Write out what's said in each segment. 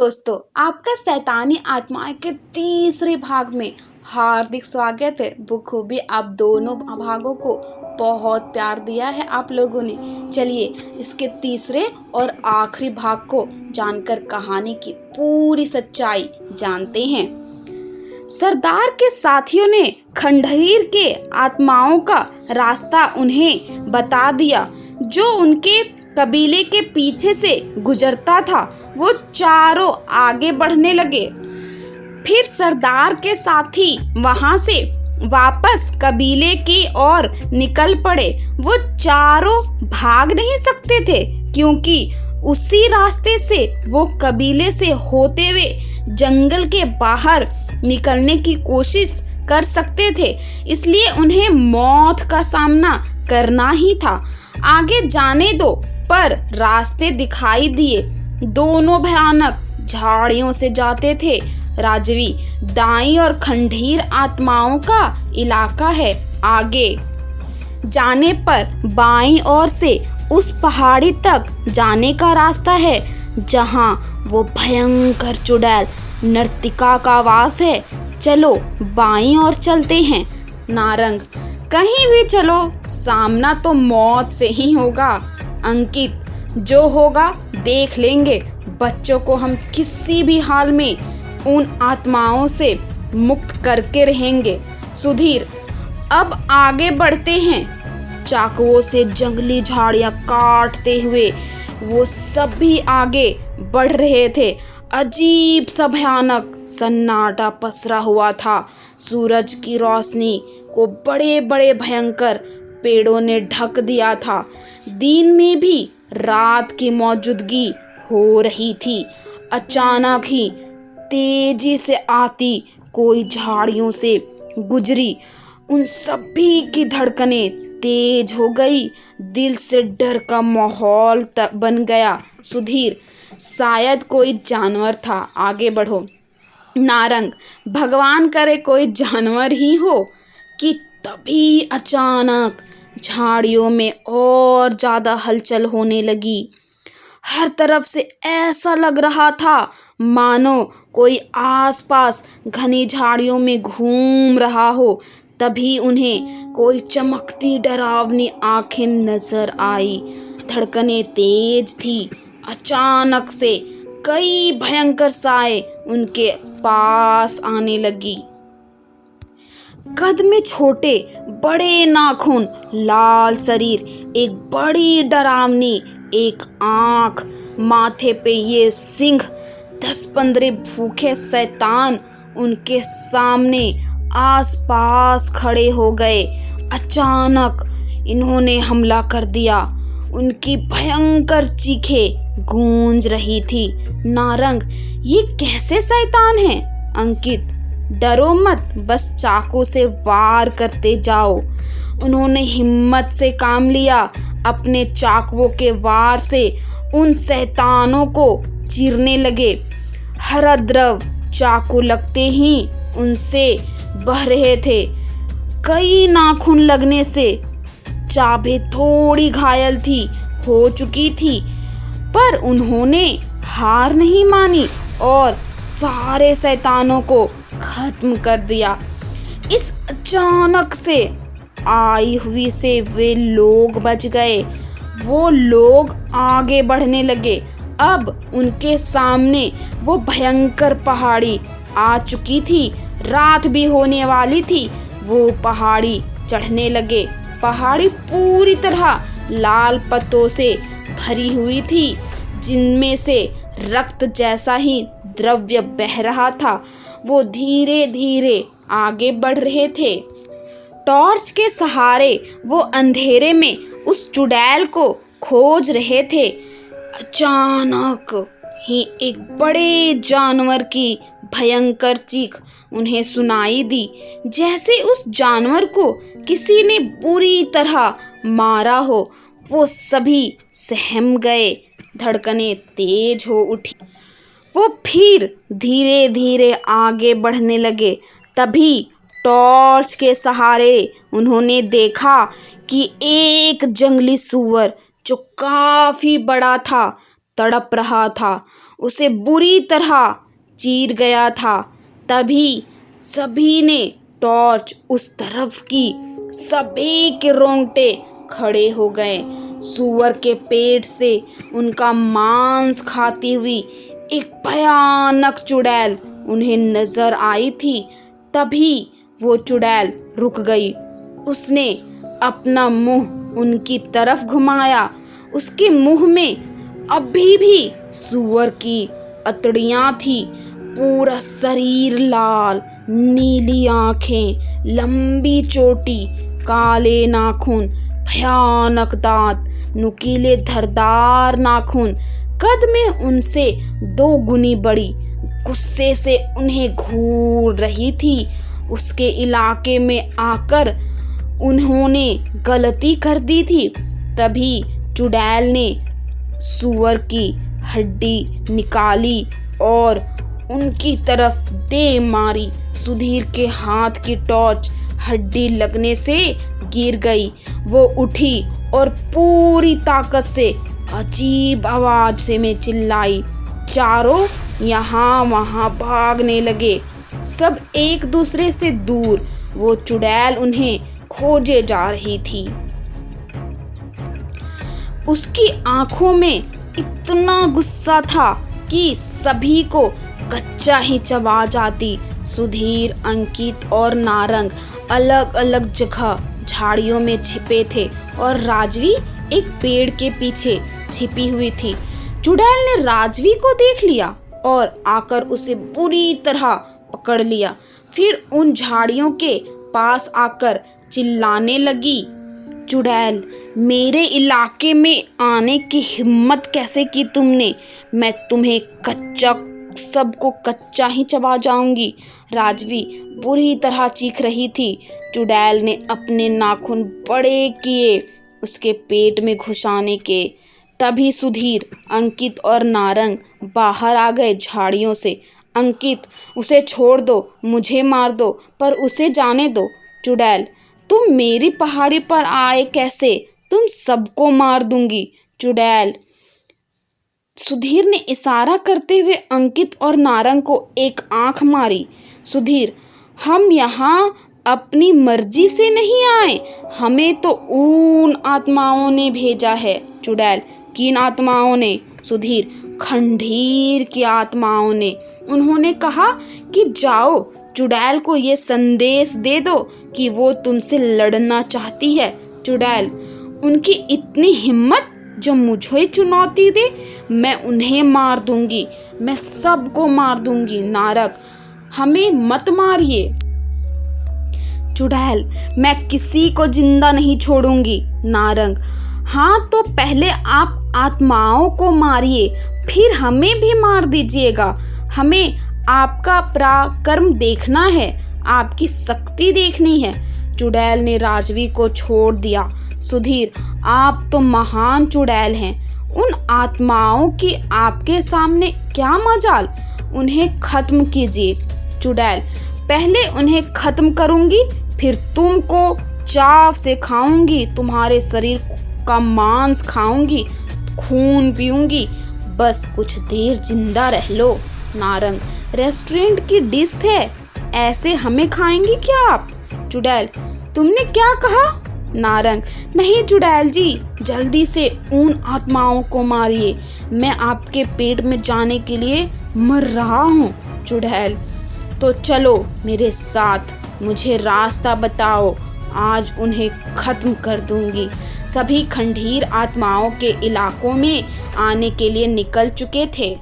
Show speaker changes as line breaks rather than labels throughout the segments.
दोस्तों, आपका शैतानी आत्माएं के तीसरे भाग में हार्दिक स्वागत है। बखूबी आप दोनों भागों को बहुत प्यार दिया है आप लोगों ने। चलिए इसके तीसरे और आखिरी भाग को जानकर कहानी की पूरी सच्चाई जानते हैं। सरदार के साथियों ने खंडहर के आत्माओं का रास्ता उन्हें बता दिया। जो उनके कबीले के पीछे से गुजरता था वो चारों आगे बढ़ने लगे। फिर सरदार के साथी वहां से वापस कबीले की ओर निकल पड़े। वो चारों भाग नहीं सकते थे क्योंकि उसी रास्ते से वो कबीले से होते हुए जंगल के बाहर निकलने की कोशिश कर सकते थे, इसलिए उन्हें मौत का सामना करना ही था। आगे जाने दो, पर रास्ते दिखाई दिए। दोनों भयानक झाड़ियों से जाते थे। राजवी दाई और खंडहर आत्माओं का इलाका है। आगे जाने पर बाईं ओर से उस पहाड़ी तक जाने का रास्ता है जहां वो भयंकर चुड़ैल नर्तिका का वास है। चलो बाईं ओर चलते हैं। नारंग, कहीं भी चलो, सामना तो मौत से ही होगा। अंकित, जो होगा देख लेंगे। बच्चों को हम किसी भी हाल में उन आत्माओं से मुक्त करके रहेंगे। सुधीर, अब आगे बढ़ते हैं। चाकुओं से जंगली झाड़ियां काटते हुए वो सभी आगे बढ़ रहे थे। अजीब सा भयानक सन्नाटा पसरा हुआ था। सूरज की रोशनी को बड़े बड़े भयंकर पेड़ों ने ढक दिया था। दिन में भी रात की मौजूदगी हो रही थी। अचानक ही तेजी से आती कोई झाड़ियों से गुजरी। उन सभी की धड़कनें तेज हो गई। दिल से डर का माहौल बन गया। सुधीर, शायद कोई जानवर था, आगे बढ़ो। नारंग, भगवान करे कोई जानवर ही हो। कि तभी अचानक झाड़ियों में और ज्यादा हलचल होने लगी। हर तरफ से ऐसा लग रहा था मानो कोई आसपास घनी झाड़ियों में घूम रहा हो। तभी उन्हें कोई चमकती डरावनी आंखें नजर आई। धड़कनें तेज थी। अचानक से कई भयंकर साए उनके पास आने लगी। कद में छोटे बड़े नाखून, लाल शरीर, एक बड़ी डरावनी एक आंख, माथे पे ये सिंह। 10-15 भूखे शैतान उनके सामने आसपास खड़े हो गए। अचानक इन्होंने हमला कर दिया। उनकी भयंकर चीखें गूंज रही थी। नारंग, ये कैसे शैतान हैं? अंकित, डरो मत, बस चाकू से वार करते जाओ। उन्होंने हिम्मत से काम लिया। अपने चाकुओं के वार से उन शैतानों को चीरने लगे। हरा द्रव चाकू लगते ही उनसे बह रहे थे। कई नाखून लगने से चाबी थोड़ी घायल हो चुकी थी, पर उन्होंने हार नहीं मानी और सारे शैतानों को खत्म कर दिया। इस अचानक से आई हुई से वे लोग बच गए। वो लोग आगे बढ़ने लगे। अब उनके सामने वो भयंकर पहाड़ी आ चुकी थी। रात भी होने वाली थी। वो पहाड़ी चढ़ने लगे। पहाड़ी पूरी तरह लाल पत्तों से भरी हुई थी, जिनमें से रक्त जैसा ही द्रव्य बह रहा था। वो धीरे धीरे आगे बढ़ रहे थे। टॉर्च के सहारे वो अंधेरे में उस चुड़ैल को खोज रहे थे। अचानक ही एक बड़े जानवर की भयंकर चीख उन्हें सुनाई दी, जैसे उस जानवर को किसी ने बुरी तरह मारा हो। वो सभी सहम गए। धड़कनें तेज हो उठी। वो फिर धीरे धीरे आगे बढ़ने लगे। तभी टॉर्च के सहारे उन्होंने देखा कि एक जंगली सूअर जो काफी बड़ा था, तड़प रहा था, उसे बुरी तरह चीर गया था। तभी सभी ने टॉर्च उस तरफ की, सभी के रोंगटे खड़े हो गए। सूअर के पेट से उनका मांस खाती हुई एक भयानक चुड़ैल उन्हें नजर आई थी। तभी वो चुड़ैल रुक गई। उसने अपना मुंह उनकी तरफ घुमाया। उसके मुंह में अभी भी सूअर की अतड़ियां थी। पूरा शरीर लाल, नीली आंखें, लंबी चोटी, काले नाखून, भयानक दांत, नुकीले धारदार नाखून, कद में उनसे 2 गुनी बड़ी, गुस्से से उन्हें घूर रही थी। उसके इलाके में आकर उन्होंने गलती कर दी थी। तभी चुड़ैल ने सूअर की हड्डी निकाली और उनकी तरफ दे मारी। सुधीर के हाथ की टॉर्च हड्डी लगने से गिर गई। वो उठी और पूरी ताकत से अजीब आवाज से में चिल्लाई। चारों यहाँ वहाँ भागने लगे, सब एक दूसरे से दूर। वो चुड़ैल उन्हें खोजे जा रही थी। उसकी आंखों में इतना गुस्सा था कि सभी को कच्चा ही चबा जाती। सुधीर, अंकित और नारंग अलग अलग जगह झाड़ियों में छिपे थे और राजवी एक पेड़ के पीछे छिपी हुई थी। चुड़ैल ने राजवी को देख लिया और आकर उसे बुरी तरह पकड़ लिया। फिर उन झाड़ियों के पास आकर चिल्लाने लगी, चुड़ैल, मेरे इलाके में आने की हिम्मत कैसे की तुमने? मैं तुम्हें सबको कच्चा ही चबा जाऊंगी। राजवी बुरी तरह चीख रही थी। चुड़ैल ने अपने नाखून बड़े किए उसके पेट में घुसाने के। तभी सुधीर, अंकित और नारंग बाहर आ गए झाड़ियों से। अंकित, उसे छोड़ दो, मुझे मार दो, पर उसे जाने दो। चुड़ैल, तुम मेरी पहाड़ी पर आए कैसे? तुम सबको मार दूंगी। चुड़ैल। सुधीर ने इशारा करते हुए अंकित और नारंग को एक आंख मारी। सुधीर, हम यहाँ अपनी मर्जी से नहीं आए, हमें तो उन आत्माओं ने भेजा है। चुड़ैल, किन आत्माओं ने? सुधीर, खंडीर की आत्माओं ने। उन्होंने कहा कि जाओ, चुड़ैल को ये संदेश दे दो कि वो तुमसे लड़ना चाहती है। चुड़ैल, उनकी इतनी हिम्मत जो मुझे चुनौती दे? मैं उन्हें मार दूंगी, मैं सबको मार दूंगी। नारंग, हमें मत मारिए। चुड़ैल, मैं किसी को जिंदा नहीं छोड़ूंगी। नारंग, हाँ तो पहले आप आत्माओं को मारिए, फिर हमें भी मार दीजिएगा। हमें आपका पराक्रम देखना है, आपकी शक्ति देखनी है। चुड़ैल ने राजवी को छोड़ दिया। सुधीर, आप तो महान चुड़ैल हैं, उन आत्माओं की आपके सामने क्या मजाल? उन्हें खत्म कीजिए। चुड़ैल, पहले उन्हें खत्म करूंगी, फिर तुमको चाव से खाऊंगी, तुम्हारे शरीर का मांस खाऊंगी, खून पीऊंगी, बस कुछ देर जिंदा रह लो। नारंग, रेस्टोरेंट की डिश है, ऐसे हमें खाएंगी क्या आप? चुड़ैल, तुमने क्या कहा? नारंग, नहीं चुड़ैल जी, जल्दी से उन आत्माओं को मारिए, मैं आपके पेट में जाने के लिए मर रहा हूँ। चुड़ैल, तो चलो मेरे साथ, मुझे रास्ता बताओ, आज उन्हें खत्म कर दूंगी। सभी खंडीर आत्माओं के इलाकों में आने के लिए निकल चुके थे।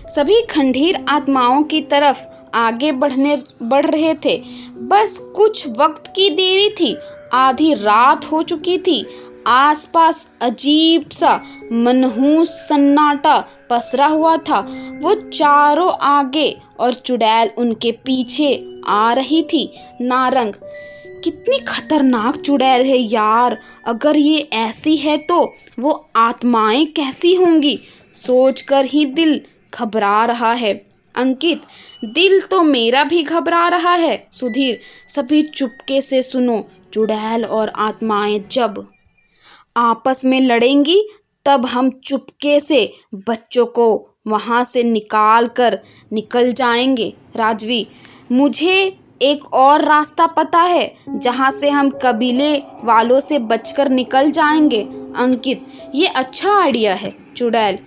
सभी खंडीर आत्माओं की तरफ आगे बढ़ रहे थे। बस कुछ वक्त की देरी थी, आधी रात हो चुकी थी। आसपास अजीब सा मनहूस सन्नाटा पसरा हुआ था। वो चारों आगे और चुड़ैल उनके पीछे आ रही थी। नारंग, कितनी खतरनाक चुड़ैल है यार, अगर ये ऐसी है तो वो आत्माएं कैसी होंगी, सोचकर ही दिल घबरा रहा है। अंकित, दिल तो मेरा भी घबरा रहा है। सुधीर, सभी चुपके से सुनो, चुड़ैल और आत्माएं जब आपस में लड़ेंगी तब हम चुपके से बच्चों को वहाँ से निकाल कर निकल जाएंगे। राजवी, मुझे एक और रास्ता पता है जहाँ से हम कबीले वालों से बचकर निकल जाएंगे। अंकित, ये अच्छा आइडिया है। चुड़ैल,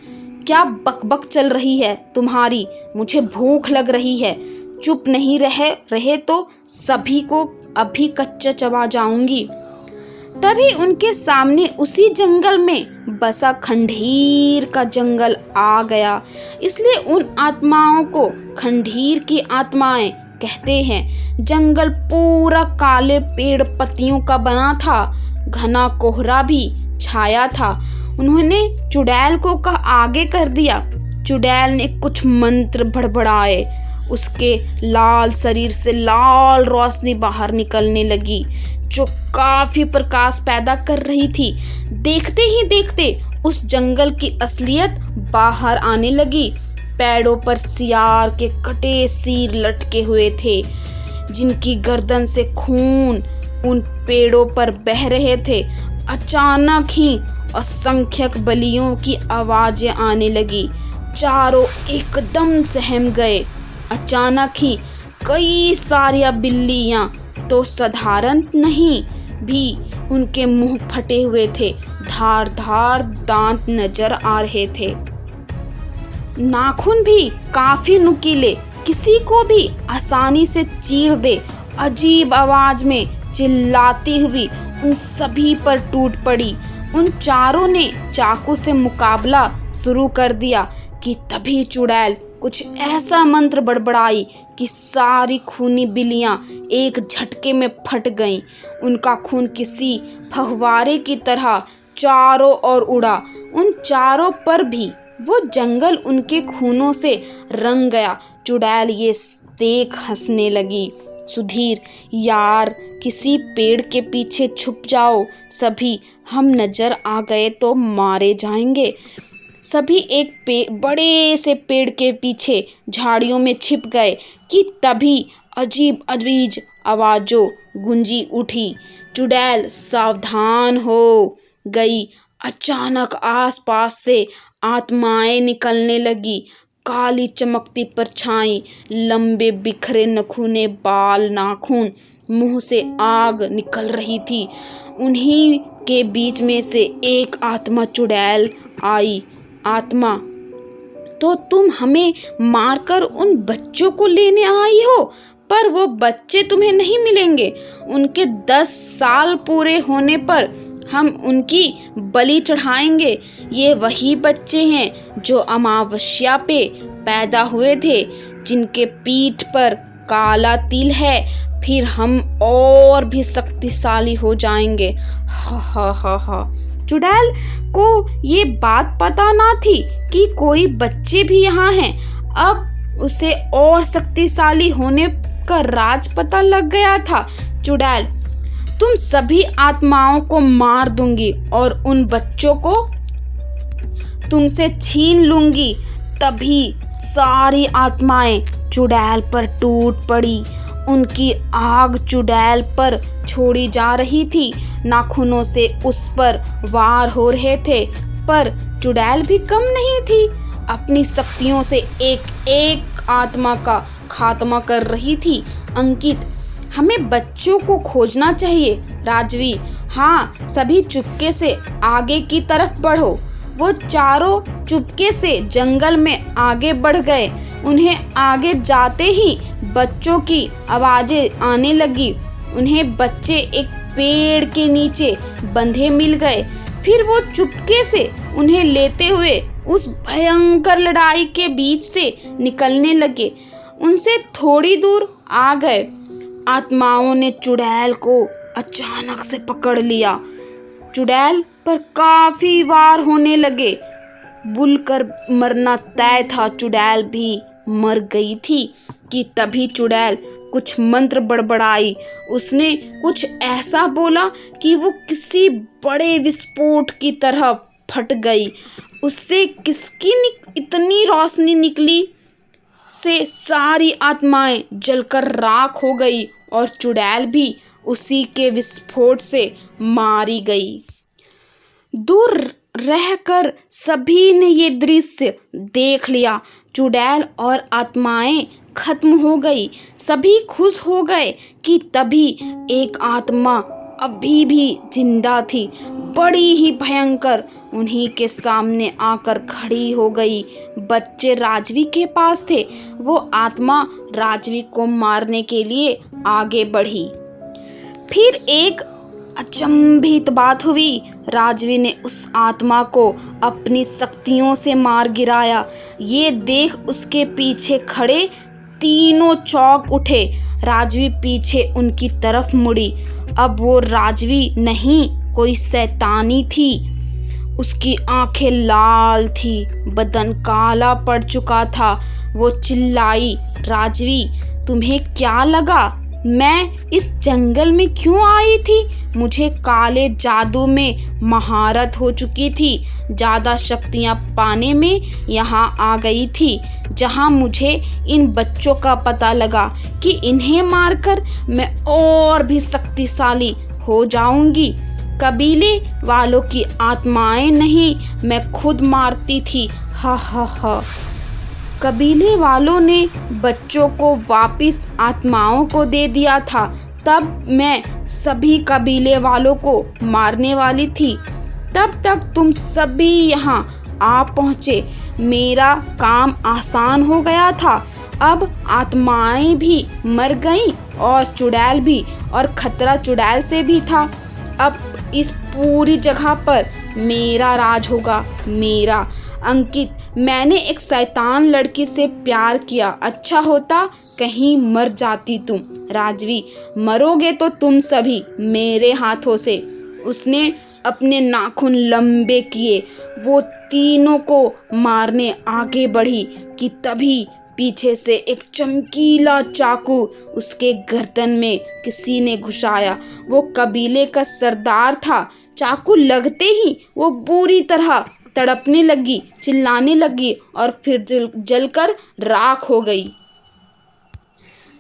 क्या बकबक चल रही है तुम्हारी? मुझे भूख लग रही है। चुप नहीं रहे तो सभी को अभी कच्चा चबा जाऊंगी। तभी उनके सामने उसी जंगल में बसा खंडीर का जंगल आ गया। इसलिए उन आत्माओं को खंडीर की आत्माएं कहते हैं। जंगल पूरा काले पेड़ पत्तियों का बना था। घना कोहरा भी छाया था। उन्होंने चुड़ैल को आगे कर दिया। चुड़ैल ने कुछ मंत्र बड़बड़ाए। उसके लाल शरीर से लाल रोशनी बाहर निकलने लगी जो काफी प्रकाश पैदा कर रही थी। देखते ही देखते उस जंगल की असलियत बाहर आने लगी। पेड़ों पर सियार के कटे सिर लटके हुए थे, जिनकी गर्दन से खून उन पेड़ों पर बह रहे थे। अचानक ही असंख्यक बलियों की आवाजें आने लगी। चारों एकदम सहम गए। अचानक ही कई सारी बिल्लियां, तो साधारण नहीं, भी उनके मुंह फटे हुए थे। धारदार दांत नजर आ रहे थे। नाखून भी काफी नुकीले, किसी को भी आसानी से चीर दे। अजीब आवाज में चिल्लाती हुई उन सभी पर टूट पड़ी। उन चारों ने चाकू से मुकाबला शुरू कर दिया कि तभी चुड़ैल कुछ ऐसा मंत्र बड़बड़ाई कि सारी खूनी बिल्लियां एक झटके में फट गईं। उनका खून किसी फव्वारे की तरह चारों ओर उड़ा। उन चारों पर भी वो जंगल उनके खूनों से रंग गया। चुड़ैल ये देख हंसने लगी। सुधीर, यार, किसी पेड़ के पीछे छुप जाओ। सभी, हम नजर आ गए तो मारे जाएंगे। सभी एक बड़े से पेड़ के पीछे झाड़ियों में छिप गए कि तभी अजीब अजीब आवाजों गूंजी उठी। चुड़ैल सावधान हो गई। अचानक आसपास से आत्माएं निकलने लगी। काली चमकती परछाई, लंबे बिखरे नखूने बाल, नाखून, मुंह से आग निकल रही थी। उन्हीं के बीच में से एक आत्मा चुड़ैल आई। आत्मा, तो तुम हमें मारकर उन बच्चों को लेने आई हो, पर वो बच्चे तुम्हें नहीं मिलेंगे। उनके 10 साल पूरे होने पर हम उनकी बलि चढ़ाएंगे। ये वही बच्चे हैं जो अमावस्या पे पैदा हुए थे, जिनके पीठ पर काला तिल है। फिर हम और भी शक्तिशाली हो जाएंगे। हा हा हा हा। चुड़ैल को ये बात पता ना थी कि कोई बच्चे भी यहाँ हैं। अब उसे और शक्तिशाली होने का राज पता लग गया था। चुड़ैल, तुम सभी आत्माओं को मार दूंगी और उन बच्चों को तुमसे छीन लूंगी। तभी सारी आत्माएं चुड़ैल पर टूट पड़ी। उनकी आग चुड़ैल पर छोड़ी जा रही थी। नाखूनों से उस पर वार हो रहे थे, पर चुड़ैल भी कम नहीं थी। अपनी शक्तियों से एक एक आत्मा का खात्मा कर रही थी। अंकित, हमें बच्चों को खोजना चाहिए। राजवी, हाँ, सभी चुपके से आगे की तरफ बढ़ो। वो चारों चुपके से जंगल में आगे बढ़ गए। उन्हें आगे जाते ही बच्चों की आवाजें आने लगी। उन्हें बच्चे एक पेड़ के नीचे बंधे मिल गए। फिर वो चुपके से उन्हें लेते हुए उस भयंकर लड़ाई के बीच से निकलने लगे। उनसे थोड़ी दूर आ गए। आत्माओं ने चुड़ैल को अचानक से पकड़ लिया। चुड़ैल पर काफी वार होने लगे। बुलकर मरना तय था। चुड़ैल भी मर गई थी कि तभी चुड़ैल कुछ मंत्र बड़बड़ाई। उसने कुछ ऐसा बोला कि वो किसी बड़े विस्फोट की तरह फट गई। उससे किसकी इतनी रोशनी निकली से सारी आत्माएं जलकर राख हो गई और चुड़ैल भी उसी के विस्फोट से मारी गई। दूर रहकर सभी ने ये दृश्य देख लिया। चुड़ैल और आत्माएं खत्म हो गई। सभी खुश हो गए कि तभी एक आत्मा अभी भी जिंदा थी, बड़ी ही भयंकर, उन्हीं के सामने आकर खड़ी हो गई। बच्चे राजवी के पास थे। वो आत्मा राजवी को मारने के लिए आगे बढ़ी। फिर एक अचंभित बात हुई। राजवी ने उस आत्मा को अपनी शक्तियों से मार गिराया। ये देख उसके पीछे खड़े तीनों चौंक उठे। राजवी पीछे उनकी तरफ मुड़ी। अब वो राजवी नहीं, कोई शैतानी थी। उसकी आंखें लाल थी, बदन काला पड़ चुका था। वो चिल्लाई, राजवी, तुम्हें क्या लगा मैं इस जंगल में क्यों आई थी? मुझे काले जादू में महारत हो चुकी थी। ज़्यादा शक्तियाँ पाने में यहाँ आ गई थी, जहाँ मुझे इन बच्चों का पता लगा कि इन्हें मारकर मैं और भी शक्तिशाली हो जाऊंगी। कबीले वालों की आत्माएं नहीं, मैं खुद मारती थी। हा हा हा। कबीले वालों ने बच्चों को वापिस आत्माओं को दे दिया था। तब मैं सभी कबीले वालों को मारने वाली थी। तब तक तुम सभी यहाँ आ पहुँचे। मेरा काम आसान हो गया था। अब आत्माएं भी मर गईं और चुड़ैल भी, और खतरा चुड़ैल से भी था। अब इस पूरी जगह पर मेरा राज होगा, मेरा। अंकित, मैंने एक शैतान लड़की से प्यार किया। अच्छा होता कहीं मर जाती तुम। राजवी, मरोगे तो तुम सभी मेरे हाथों से। उसने अपने नाखून लंबे किए। वो तीनों को मारने आगे बढ़ी कि तभी पीछे से एक चमकीला चाकू उसके गर्दन में किसी ने घुसाया। वो कबीले का सरदार था। चाकू लगते ही वो बुरी तरह तड़पने लगी, चिल्लाने लगी और फिर जलकर राख हो गई।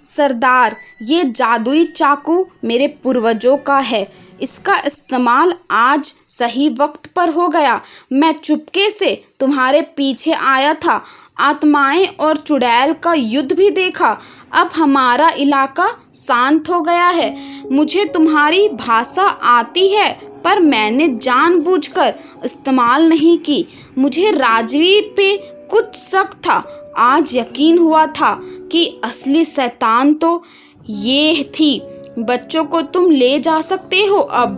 सरदार, ये जादुई चाकू मेरे पूर्वजों का है। इसका इस्तेमाल आज सही वक्त पर हो गया। मैं चुपके से तुम्हारे पीछे आया था। आत्माएं और चुड़ैल का युद्ध भी देखा। अब हमारा इलाका शांत हो गया है। मुझे तुम्हारी भाषा आती है, पर मैंने जानबूझकर इस्तेमाल नहीं की। मुझे राजवी पे कुछ शक था। आज यकीन हुआ था कि असली शैतान तो ये थी। बच्चों को तुम ले जा सकते हो अब।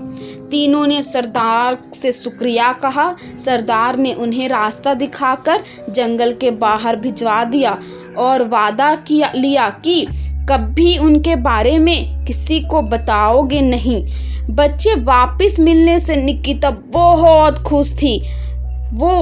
तीनों ने सरदार से शुक्रिया कहा। सरदार ने उन्हें रास्ता दिखाकर जंगल के बाहर भिजवा दिया और वादा लिया कि कभी उनके बारे में किसी को बताओगे नहीं। बच्चे वापस मिलने से निकिता बहुत खुश थी। वो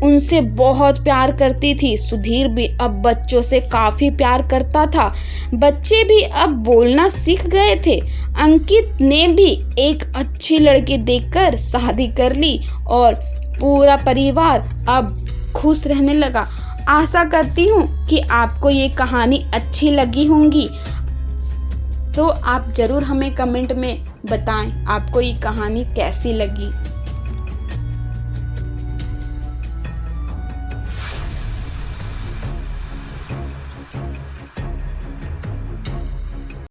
उनसे बहुत प्यार करती थी। सुधीर भी अब बच्चों से काफ़ी प्यार करता था। बच्चे भी अब बोलना सीख गए थे। अंकित ने भी एक अच्छी लड़की देखकर शादी कर ली और पूरा परिवार अब खुश रहने लगा। आशा करती हूँ कि आपको ये कहानी अच्छी लगी होंगी। तो आप ज़रूर हमें कमेंट में बताएं आपको ये कहानी कैसी लगी।